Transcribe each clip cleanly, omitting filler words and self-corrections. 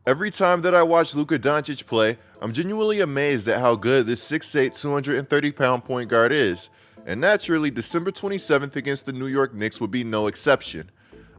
Every time that I watch Luka Doncic play, I'm genuinely amazed at how good this 6'8", 230-pound point guard is. And naturally, December 27th against the New York Knicks would be no exception.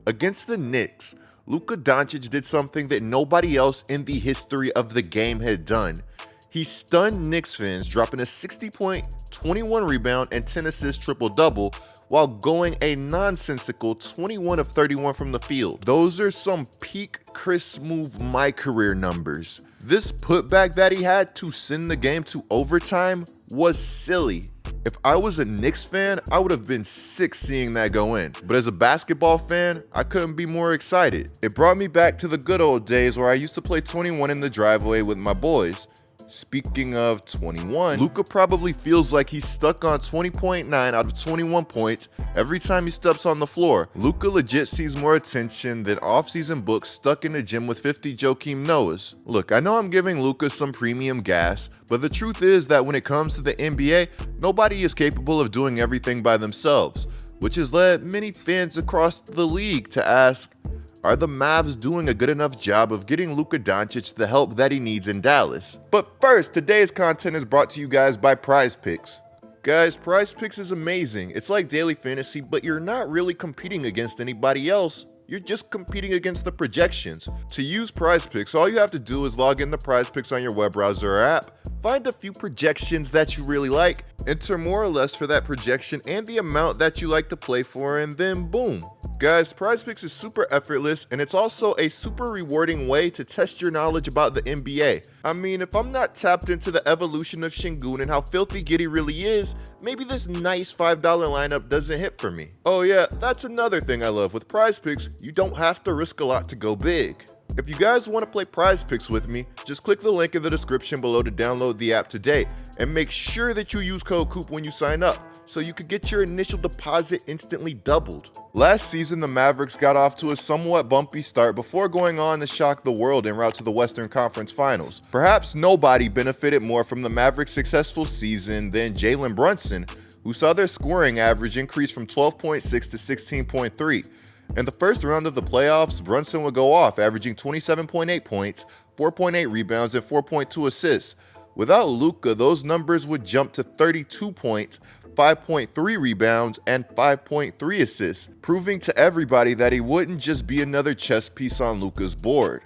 Against the Knicks, Luka Doncic did something that nobody else in the history of the game had done. He stunned Knicks fans, dropping a 60-point, 21-rebound, and 10-assist triple-double while going a nonsensical 21 of 31 from the field. Those are some peak Chris Smooth my career numbers. This putback that he had to send the game to overtime was silly. If I was a Knicks fan, I would have been sick seeing that go in. But as a basketball fan, I couldn't be more excited. It brought me back to the good old days where I used to play 21 in the driveway with my boys. Speaking of 21, Luka probably feels like he's stuck on 20.9 out of 21 points every time he steps on the floor. Luka legit sees more attention than off-season books stuck in the gym with 50 Joakim Noahs. Look, I know I'm giving Luka some premium gas, but the truth is that when it comes to the NBA, nobody is capable of doing everything by themselves, which has led many fans across the league to ask, are the Mavs doing a good enough job of getting Luka Doncic the help that he needs in Dallas? But first, today's content is brought to you guys by PrizePicks. Guys, PrizePicks is amazing. It's like daily fantasy, but you're not really competing against anybody else. You're just competing against the projections. To use PrizePicks, all you have to do is log into PrizePicks on your web browser or app, find a few projections that you really like, enter more or less for that projection and the amount that you like to play for, and then boom. Guys, PrizePicks is super effortless, and it's also a super rewarding way to test your knowledge about the NBA. I mean, if I'm not tapped into the evolution of Şengün and how filthy Giddey really is, maybe this nice $5 lineup doesn't hit for me. Oh yeah, that's another thing I love. With PrizePicks, you don't have to risk a lot to go big. If you guys want to play PrizePicks with me, just click the link in the description below to download the app today, and make sure that you use code COOP when you sign up, so you could get your initial deposit instantly doubled. Last season, the Mavericks got off to a somewhat bumpy start before going on to shock the world en route to the Western Conference Finals. Perhaps nobody benefited more from the Mavericks' successful season than Jalen Brunson, who saw their scoring average increase from 12.6 to 16.3. In the first round of the playoffs, Brunson would go off, averaging 27.8 points, 4.8 rebounds, and 4.2 assists. Without Luka, those numbers would jump to 32 points, 5.3 rebounds, and 5.3 assists, proving to everybody that he wouldn't just be another chess piece on Luka's board.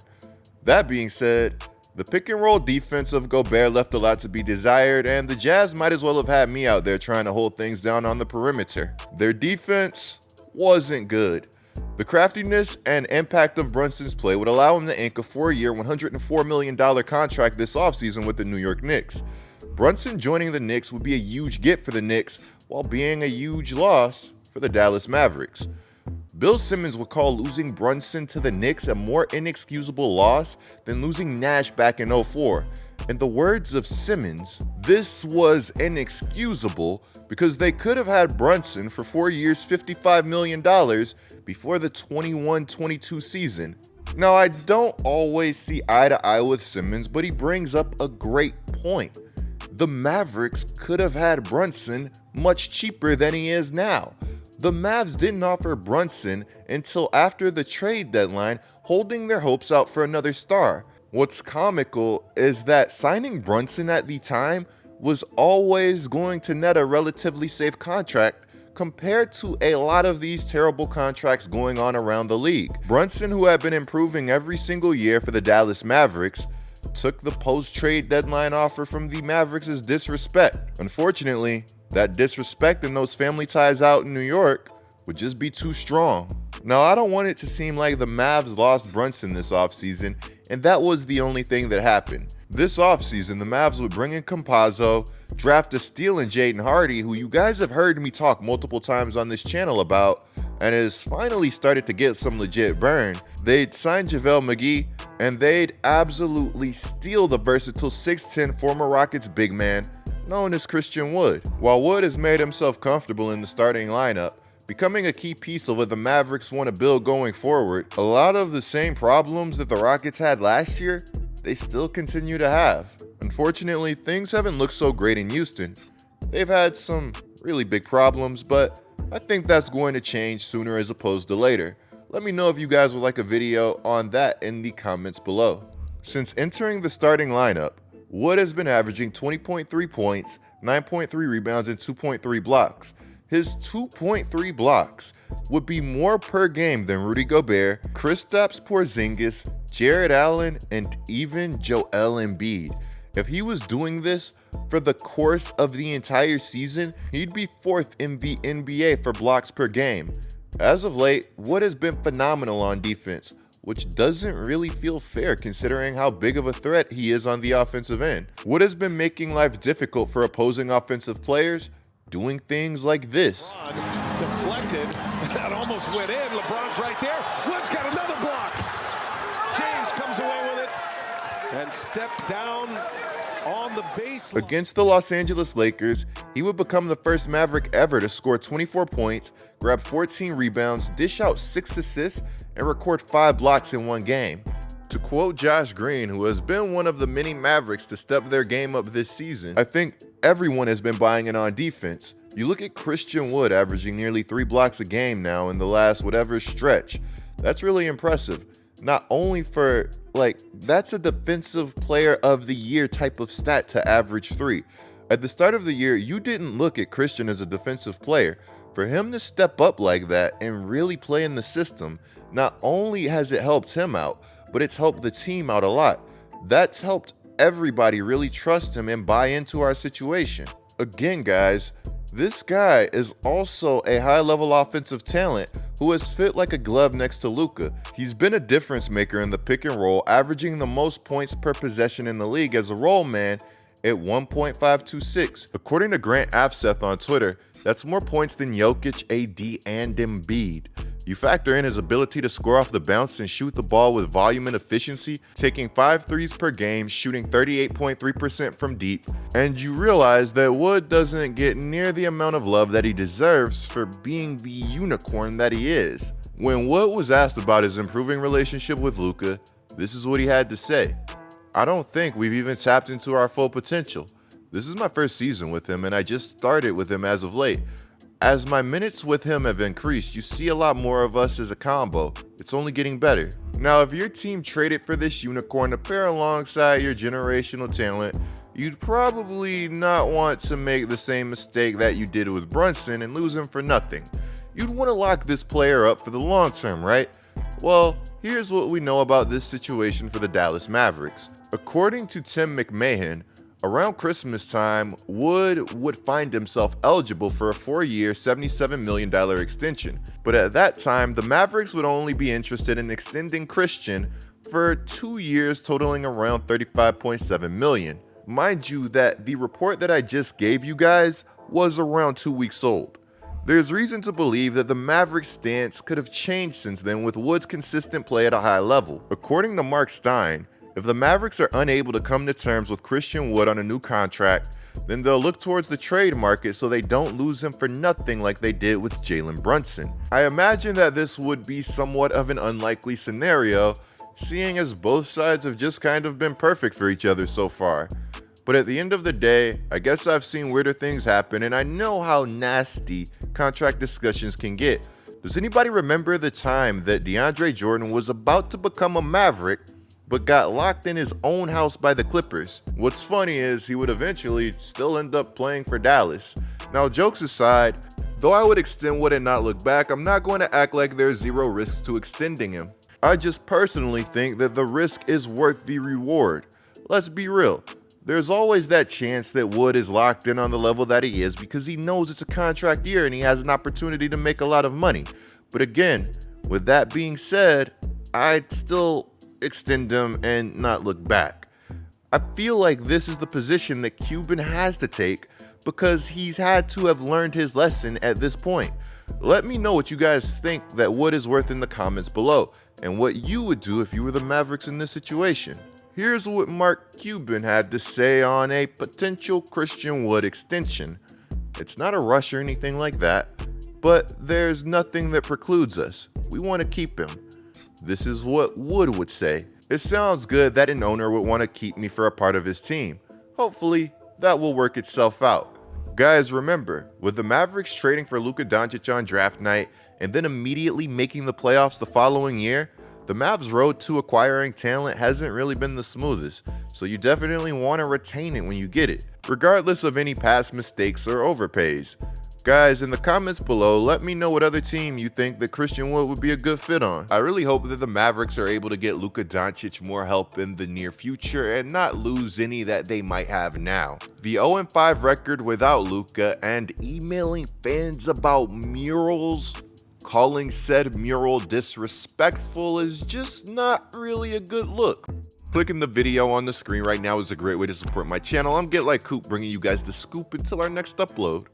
That being said, the pick-and-roll defense of Gobert left a lot to be desired, and the Jazz might as well have had me out there trying to hold things down on the perimeter. Their defense wasn't good. The craftiness and impact of Brunson's play would allow him to ink a 4-year, $104 million contract this offseason with the New York Knicks. Brunson joining the Knicks would be a huge get for the Knicks, while being a huge loss for the Dallas Mavericks. Bill Simmons would call losing Brunson to the Knicks a more inexcusable loss than losing Nash back in 2004. In the words of Simmons, this was inexcusable because they could have had Brunson for 4 years, $55 million before the 21-22 season. Now, I don't always see eye to eye with Simmons, but he brings up a great point. The Mavericks could have had Brunson much cheaper than he is now. The Mavs didn't offer Brunson until after the trade deadline, holding their hopes out for another star. What's comical is that signing Brunson at the time was always going to net a relatively safe contract compared to a lot of these terrible contracts going on around the league. Brunson, who had been improving every single year for the Dallas Mavericks, took the post-trade deadline offer from the Mavericks as disrespect. Unfortunately, that disrespect and those family ties out in New York would just be too strong. Now, I don't want it to seem like the Mavs lost Brunson this offseason, and that was the only thing that happened. This offseason, the Mavs would bring in Campazzo, draft a steal in Jaden Hardy, who you guys have heard me talk multiple times on this channel about, and has finally started to get some legit burn. They'd sign JaVale McGee, and they'd absolutely steal the versatile 6'10" former Rockets big man known as Christian Wood. While Wood has made himself comfortable in the starting lineup, becoming a key piece of what the Mavericks want to build going forward, a lot of the same problems that the Rockets had last year, they still continue to have. Unfortunately, things haven't looked so great in Houston. They've had some really big problems, but I think that's going to change sooner as opposed to later. Let me know if you guys would like a video on that in the comments below. Since entering the starting lineup, Wood has been averaging 20.3 points, 9.3 rebounds, and 2.3 blocks. His 2.3 blocks would be more per game than Rudy Gobert, Kristaps Porzingis, Jared Allen, and even Joel Embiid. If he was doing this for the course of the entire season, he'd be fourth in the NBA for blocks per game. As of late, Wood has been phenomenal on defense, which doesn't really feel fair considering how big of a threat he is on the offensive end. Wood has been making life difficult for opposing offensive players, doing things like this. Deflected, that almost went in. LeBron's right there. Wood's got another block. James comes away with it and stepped down on the baseline. Against the Los Angeles Lakers, he would become the first Maverick ever to score 24 points, grab 14 rebounds, dish out 6 assists, and record 5 blocks in one game. To quote Josh Green, who has been one of the many Mavericks to step their game up this season, I think everyone has been buying it on defense. You look at Christian Wood averaging nearly 3 blocks a game now in the last whatever stretch. That's really impressive. Not only for, that's a defensive player of the year type of stat to average 3. At the start of the year, you didn't look at Christian as a defensive player. For him to step up like that and really play in the system, not only has it helped him out, but it's helped the team out a lot. That's helped everybody really trust him and buy into our situation. Again, guys, this guy is also a high-level offensive talent who has fit like a glove next to Luka. He's been a difference maker in the pick and roll, averaging the most points per possession in the league as a roll man at 1.526. According to Grant Afseth on Twitter, that's more points than Jokic, AD, and Embiid. You factor in his ability to score off the bounce and shoot the ball with volume and efficiency, taking 5 threes per game, shooting 38.3% from deep, and you realize that Wood doesn't get near the amount of love that he deserves for being the unicorn that he is. When Wood was asked about his improving relationship with Luka, this is what he had to say. "I don't think we've even tapped into our full potential. This is my first season with him, and I just started with him as of late. As my minutes with him have increased, you see a lot more of us as a combo. It's only getting better." Now, if your team traded for this unicorn to pair alongside your generational talent, you'd probably not want to make the same mistake that you did with Brunson and lose him for nothing. You'd want to lock this player up for the long term, right? Well, here's what we know about this situation for the Dallas Mavericks. According to Tim McMahon, around Christmas time, Wood would find himself eligible for a 4-year, $77 million extension. But at that time, the Mavericks would only be interested in extending Christian for 2 years, totaling around $35.7 million. Mind you that the report that I just gave you guys was around 2 weeks old. There's reason to believe that the Mavericks' stance could have changed since then with Wood's consistent play at a high level. According to Mark Stein, if the Mavericks are unable to come to terms with Christian Wood on a new contract, then they'll look towards the trade market so they don't lose him for nothing like they did with Jalen Brunson. I imagine that this would be somewhat of an unlikely scenario, seeing as both sides have just kind of been perfect for each other so far. But at the end of the day, I guess I've seen weirder things happen, and I know how nasty contract discussions can get. Does anybody remember the time that DeAndre Jordan was about to become a Maverick, but got locked in his own house by the Clippers? What's funny is he would eventually still end up playing for Dallas. Now, jokes aside, though I would extend Wood and not look back, I'm not going to act like there's zero risks to extending him. I just personally think that the risk is worth the reward. Let's be real. There's always that chance that Wood is locked in on the level that he is because he knows it's a contract year and he has an opportunity to make a lot of money. But again, with that being said, I'd still extend him and not look back. I feel like this is the position that Cuban has to take because he's had to have learned his lesson at this point. Let me know what you guys think that Wood is worth in the comments below and what you would do if you were the Mavericks in this situation. Here's what Mark Cuban had to say on a potential Christian Wood extension. It's not a rush or anything like that, but there's nothing that precludes us. We want to keep him. This is what Wood would say. "It sounds good that an owner would want to keep me for a part of his team. Hopefully, that will work itself out." Guys, remember, with the Mavericks trading for Luka Doncic on draft night and then immediately making the playoffs the following year, The Mavs' road to acquiring talent hasn't really been the smoothest, so you definitely want to retain it when you get it, regardless of any past mistakes or overpays. Guys, in the comments below, let me know what other team you think that Christian would be a good fit on. I really hope that the Mavericks are able to get Luka Doncic more help in the near future and not lose any that they might have now. The 0-5 record without Luka and emailing fans about murals, calling said mural disrespectful is just not really a good look. Clicking the video on the screen right now is a great way to support my channel. I'm GetLikeCoop, bringing you guys the scoop until our next upload.